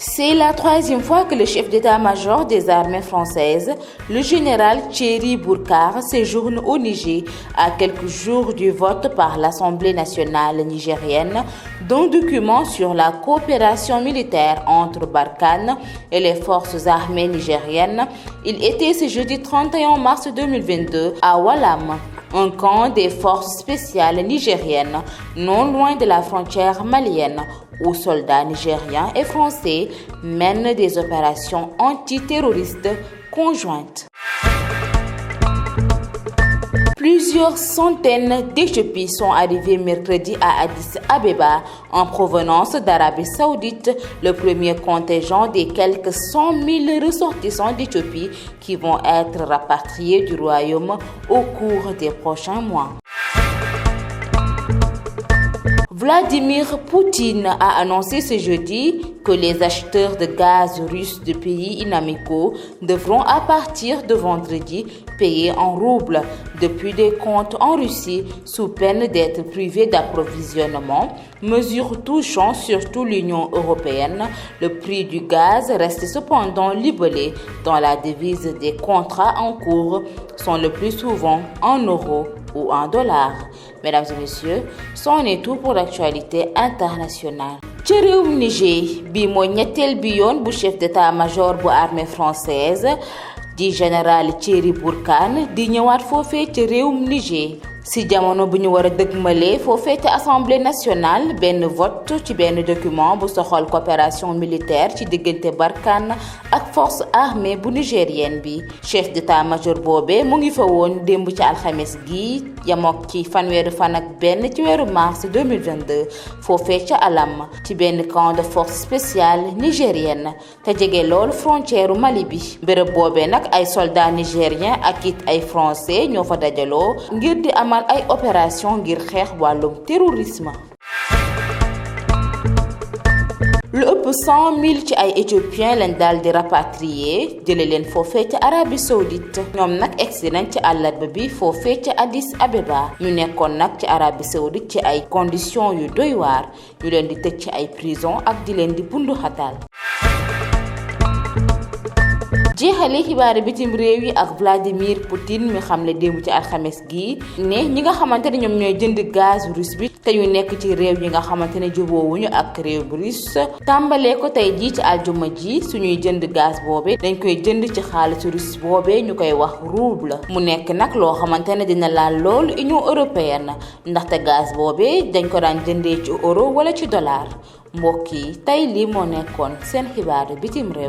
C'est la troisième fois que le chef d'état-major des armées françaises, le général Thierry Bourcar, séjourne au Niger à quelques jours du vote par l'Assemblée nationale nigérienne d'un document sur la coopération militaire entre Barkhane et les forces armées nigériennes. Il était ce jeudi 31 mars 2022 à Walam, un camp des forces spéciales nigériennes, non loin de la frontière malienne, où soldats nigériens et français mènent des opérations antiterroristes conjointes. Plusieurs centaines d'Éthiopiens sont arrivés mercredi à Addis Abeba en provenance d'Arabie Saoudite, le premier contingent des quelques 100 000 ressortissants d'Éthiopie qui vont être rapatriés du royaume au cours des prochains mois. Vladimir Poutine a annoncé ce jeudi que les acheteurs de gaz russes de pays inamicaux devront à partir de vendredi payer en roubles depuis des comptes en Russie sous peine d'être privés d'approvisionnement, mesure touchant surtout l'Union européenne. Le prix du gaz reste cependant libellé dans la devise des contrats en cours, sont le plus souvent en euros ou en dollars. Mesdames et messieurs, c'en est tout pour l'actualité internationale. ci réewum Niger bi mooy ñetteel bi yoon bu chef d'état-major bu armée française di général Thierry Bourcar di ñëwaat foofee ci réewum Niger si jamono bu ñu war a dëgmale foofee ci assemblée nationale benn vote ci benn document bu soxal coopération militaire ci diggante Barkhane ak force armée bu nigérienne bi chef d'état-major boobee mu ngi fa woon démb ci alxames gi yamook ci fanweeri fan ak benn ci weeru mars 2022 foofee ca Alam ci benn camp de force spéciale nigérienne te jege lool frontière Mali bi bërëb boobee nag ay soldats nigériens ak it ay français ñoo fa dajaloo ngir di amal ay opération ngir xeex wàllum terrorisme. lu ëpp 100 000 ci ay éthiopiens lañ daal di rapatrier jële leen foofee ca Arabie Saoudite ñoom nag egsi nañ ci àllarba bi foofee ca Addis Abeba ñu nekkoon nag ci Arabie Saoudite ci ay conditions yu doy waar ñu leen di tëj ci ay prison ak di leen di bundu xataal. jeexale xibaari bitim réew yi ak Vladimir Poutine mi xamle démb ci alxames gi ne ñi nga xamante ne ñoom ñooy jënd gaz russe bi te ñu nekk ci réew yi nga xamante ne juboowuñu ak réew bu russe tàmbalee ko tey jii ci aljuma ji suñuy jënd gaz boobe dañ koy jënd ci xaalisu russe boobe ñu koy wax rouble mu nekk nag loo xamante ne dina laal loolu Union européenne ndaxte gaz boobe dañ ko daan jëndee ci euro wala ci dollar mbokk yi tey lii moo nekkoon seen xibaari bitim réew